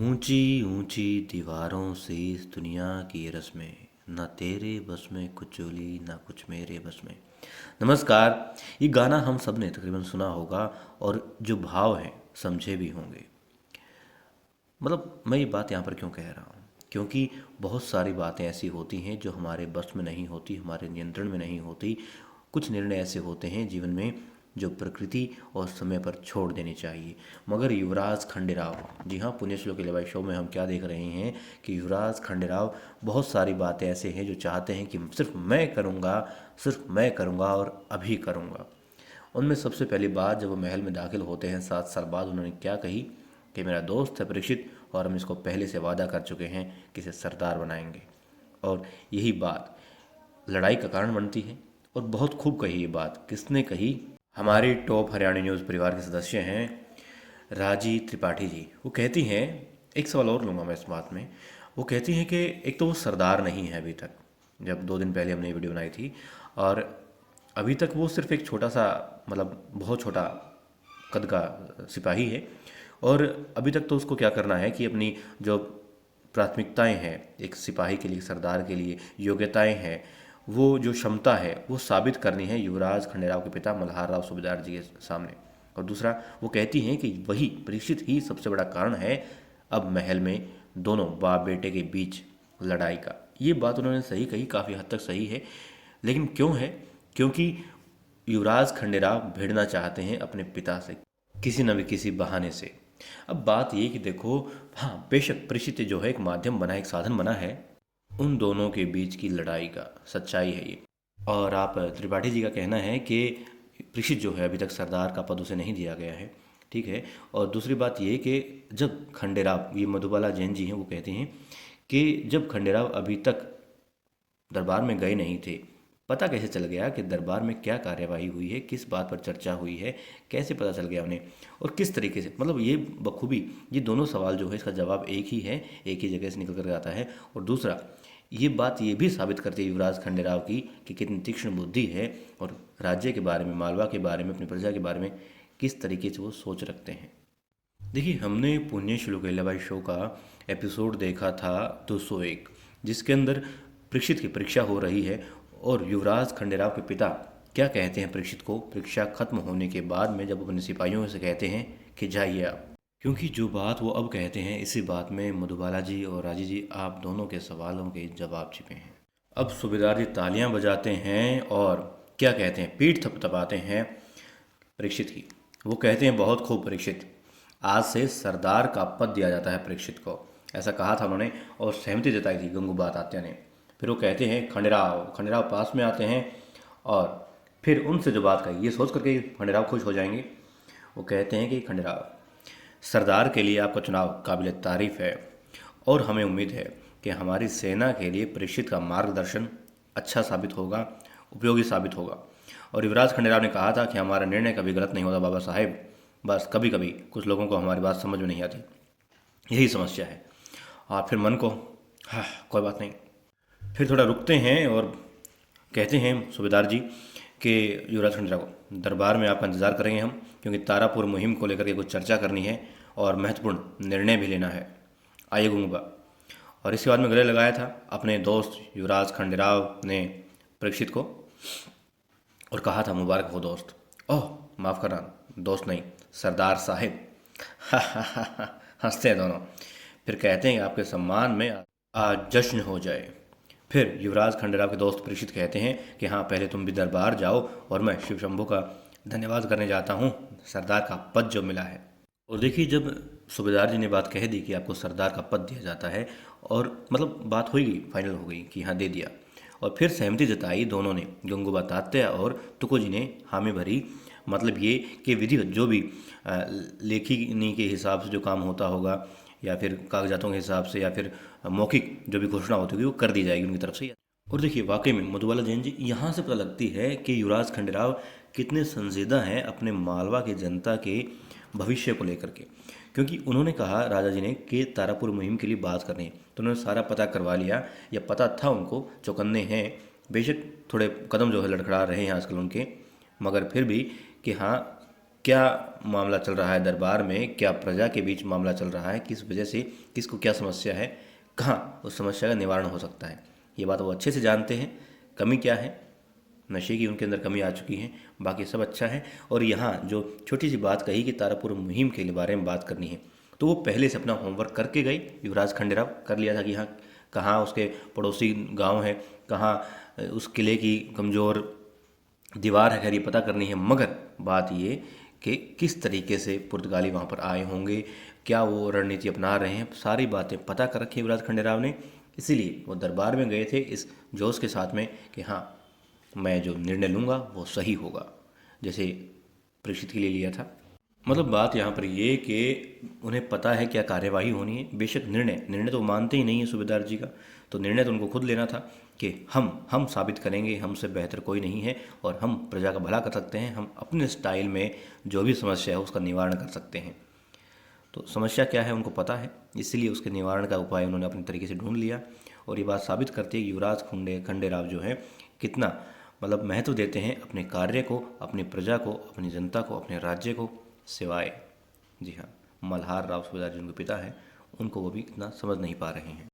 ऊंची ऊंची दीवारों से इस दुनिया की रस्में, ना तेरे बस में कुछ चोली ना कुछ मेरे बस में। नमस्कार। ये गाना हम सब ने तकरीबन सुना होगा और जो भाव हैं समझे भी होंगे। मैं ये बात यहाँ पर क्यों कह रहा हूँ, क्योंकि बहुत सारी बातें ऐसी होती हैं जो हमारे बस में नहीं होती, हमारे नियंत्रण में नहीं होती। कुछ निर्णय ऐसे होते हैं जीवन में जो प्रकृति और समय पर छोड़ देने चाहिए। मगर युवराज खंडेराव, जी हाँ, पुण्यश्लोक इलेवाई शो में हम क्या देख रहे हैं कि युवराज खंडेराव बहुत सारी बातें ऐसे हैं जो चाहते हैं कि सिर्फ मैं करूँगा, सिर्फ मैं करूँगा और अभी करूँगा। उनमें सबसे पहली बात, जब वो महल में दाखिल होते हैं 7 साल बाद, उन्होंने क्या कही कि मेरा दोस्त है परीक्षित और हम इसको पहले से वादा कर चुके हैं कि इसे सरदार बनाएंगे। और यही बात लड़ाई का कारण बनती है। और बहुत खूब कही ये बात। किसने कही? हमारे टॉप हरियाणा न्यूज़ परिवार के सदस्य हैं राजी त्रिपाठी जी। वो कहती हैं, एक सवाल और लूँगा मैं इस बात में। वो कहती हैं कि एक तो वो सरदार नहीं है अभी तक, जब 2 दिन पहले हमने ये वीडियो बनाई थी, और अभी तक वो सिर्फ एक छोटा सा, बहुत छोटा कद का सिपाही है। और अभी तक तो उसको क्या करना है कि अपनी जो प्राथमिकताएं हैं एक सिपाही के लिए, सरदार के लिए, योग्यताएं हैं, वो जो क्षमता है वो साबित करनी है युवराज खंडेराव के पिता मल्हार राव सूबेदार जी के सामने। और दूसरा, वो कहती हैं कि वही परीक्षित ही सबसे बड़ा कारण है अब महल में दोनों बाप बेटे के बीच लड़ाई का। ये बात उन्होंने सही कही, काफ़ी हद तक सही है। लेकिन क्यों है? क्योंकि युवराज खंडेराव भिड़ना चाहते हैं अपने पिता से किसी न भी किसी बहाने से। अब बात ये कि देखो, हाँ बेशक परीक्षित जो है एक माध्यम बना, एक साधन बना है उन दोनों के बीच की लड़ाई का, सच्चाई है ये। और आप त्रिपाठी जी का कहना है कि परीक्षित जो है अभी तक सरदार का पद उसे नहीं दिया गया है, ठीक है। और दूसरी बात ये कि जब खंडेराव, ये मधुबाला जैन जी हैं, वो कहते हैं कि जब खंडेराव अभी तक दरबार में गए नहीं थे, पता कैसे चल गया कि दरबार में क्या कार्यवाही हुई है, किस बात पर चर्चा हुई है, कैसे पता चल गया उन्हें, और किस तरीके से, ये बखूबी, ये दोनों सवाल जो है इसका जवाब एक ही है, एक ही जगह से निकल कर आता है। और दूसरा, ये बात ये भी साबित करती है युवराज खंडेराव की कि कितनी तीक्ष्ण बुद्धि है और राज्य के बारे में, मालवा के बारे में, अपनी प्रजा के बारे में किस तरीके से वो सोच रखते हैं। देखिए, हमने पुण्य श्लोक इलेवाई शो का एपिसोड देखा था 201, जिसके अंदर परीक्षित की परीक्षा हो रही है और युवराज खंडेराव के पिता क्या कहते हैं परीक्षित को परीक्षा खत्म होने के बाद में, जब अपने सिपाहियों से कहते हैं कि जाइए आप। क्योंकि जो बात वो अब कहते हैं, इसी बात में मधुबाला जी और राजी जी, आप दोनों के सवालों के जवाब छिपे हैं। अब सूबेदार जी तालियां बजाते हैं और क्या कहते हैं, पीठ थपथपाते हैं परीक्षित की। वो कहते हैं, बहुत खूब परीक्षित, आज से सरदार का पद दिया जाता है परीक्षित को। ऐसा कहा था उन्होंने और सहमति जताई थी गंगूबाई तात्या ने। फिर वो कहते हैं, खंडेराव खंडेराव पास में आते हैं और फिर उनसे जो बात कही, ये सोच करके खंडेराव खुश हो जाएंगे। वो कहते हैं कि खंडेराव, सरदार के लिए आपका चुनाव काबिल तारीफ़ है और हमें उम्मीद है कि हमारी सेना के लिए परीक्षित का मार्गदर्शन अच्छा साबित होगा, उपयोगी साबित होगा। और युवराज खंडेराव ने कहा था कि हमारा निर्णय कभी गलत नहीं होता बाबा साहेब, बस कभी कभी कुछ लोगों को हमारी बात समझ में नहीं आती, यही समस्या है। और फिर मन को, हाँ कोई बात नहीं। फिर थोड़ा रुकते हैं और कहते हैं सूबेदार जी कि युवराज खंडेराव को, दरबार में आपका इंतज़ार करेंगे हम, क्योंकि तारापुर मुहिम को लेकर के कुछ चर्चा करनी है और महत्वपूर्ण निर्णय भी लेना है। आइए गंगूबा। और इसके बाद में गले लगाया था अपने दोस्त युवराज खंडेराव ने परीक्षित को और कहा था, मुबारक हो दोस्त। ओह माफ़ करना, दोस्त नहीं, सरदार साहिब। हंसते हैं दोनों। फिर कहते हैं, आपके सम्मान में आज जश्न हो जाए। फिर युवराज खंडेराव के दोस्त परीक्षित कहते हैं कि हाँ, पहले तुम भी दरबार जाओ और मैं शिव शंभू का धन्यवाद करने जाता हूँ, सरदार का पद जो मिला है। और देखिए, जब सूबेदार जी ने बात कह दी कि आपको सरदार का पद दिया जाता है, और बात हो गई, फाइनल हो गई कि हाँ दे दिया, और फिर सहमति जताई दोनों ने, गंगूबा तात्या और तुको जी ने हामी भरी। ये कि विधिवत जो भी लेखनी के हिसाब से जो काम होता होगा, या फिर कागजातों के हिसाब से, या फिर मौखिक जो भी घोषणा होती होगी वो कर दी जाएगी उनकी तरफ से। और देखिए, वाकई में मधुबाला जैन जी, यहाँ से पता लगती है कि युवराज खंडेराव कितने संजीदा हैं अपने मालवा की जनता के भविष्य को लेकर के। क्योंकि उन्होंने कहा राजा जी ने कि तारापुर मुहिम के लिए बात करनी है, तो उन्होंने सारा पता करवा लिया, या पता था उनको, चौकन्ने हैं। बेशक थोड़े कदम जो है लड़खड़ा रहे हैं आजकल उनके, मगर फिर भी कि हाँ क्या मामला चल रहा है दरबार में, क्या प्रजा के बीच मामला चल रहा है, किस वजह से, किसको क्या समस्या है, कहाँ उस समस्या का निवारण हो सकता है, ये बात वो अच्छे से जानते हैं। कमी क्या है, नशे की उनके अंदर कमी आ चुकी है, बाकी सब अच्छा है। और यहाँ जो छोटी सी बात कही कि तारापुर मुहिम के बारे में बात करनी है, तो वो पहले से अपना होमवर्क करके गए। युवराज खंडेराव कर लिया था कि हाँ कहाँ उसके पड़ोसी गांव है, कहाँ उस किले की कमज़ोर दीवार है, खैर ये पता करनी है। मगर बात ये कि किस तरीके से पुर्तगाली वहाँ पर आए होंगे, क्या वो रणनीति अपना रहे हैं, सारी बातें पता कर रखी युवराज खंडेराव ने। इसीलिए वो दरबार में गए थे इस जोश के साथ में कि हाँ मैं जो निर्णय लूँगा वो सही होगा, जैसे परीक्षित के लिए लिया था। मतलब बात यहाँ पर ये कि उन्हें पता है क्या कार्यवाही होनी है। बेशक निर्णय निर्णय तो मानते ही नहीं है सूबेदार जी का, तो निर्णय तो उनको खुद लेना था कि हम साबित करेंगे हमसे बेहतर कोई नहीं है और हम प्रजा का भला कर सकते हैं, हम अपने स्टाइल में जो भी समस्या है उसका निवारण कर सकते हैं। तो समस्या क्या है उनको पता है, इसीलिए उसके निवारण का उपाय उन्होंने अपने तरीके से ढूंढ लिया। और ये बात साबित करती है कि युवराज खंडेराव जो है कितना मतलब महत्व देते हैं अपने कार्य को, अपनी प्रजा को, अपनी जनता को, अपने राज्य को, सिवाय जी हाँ मल्हार राव सूबेदार जी उनके पिता हैं, उनको वो भी इतना समझ नहीं पा रहे हैं।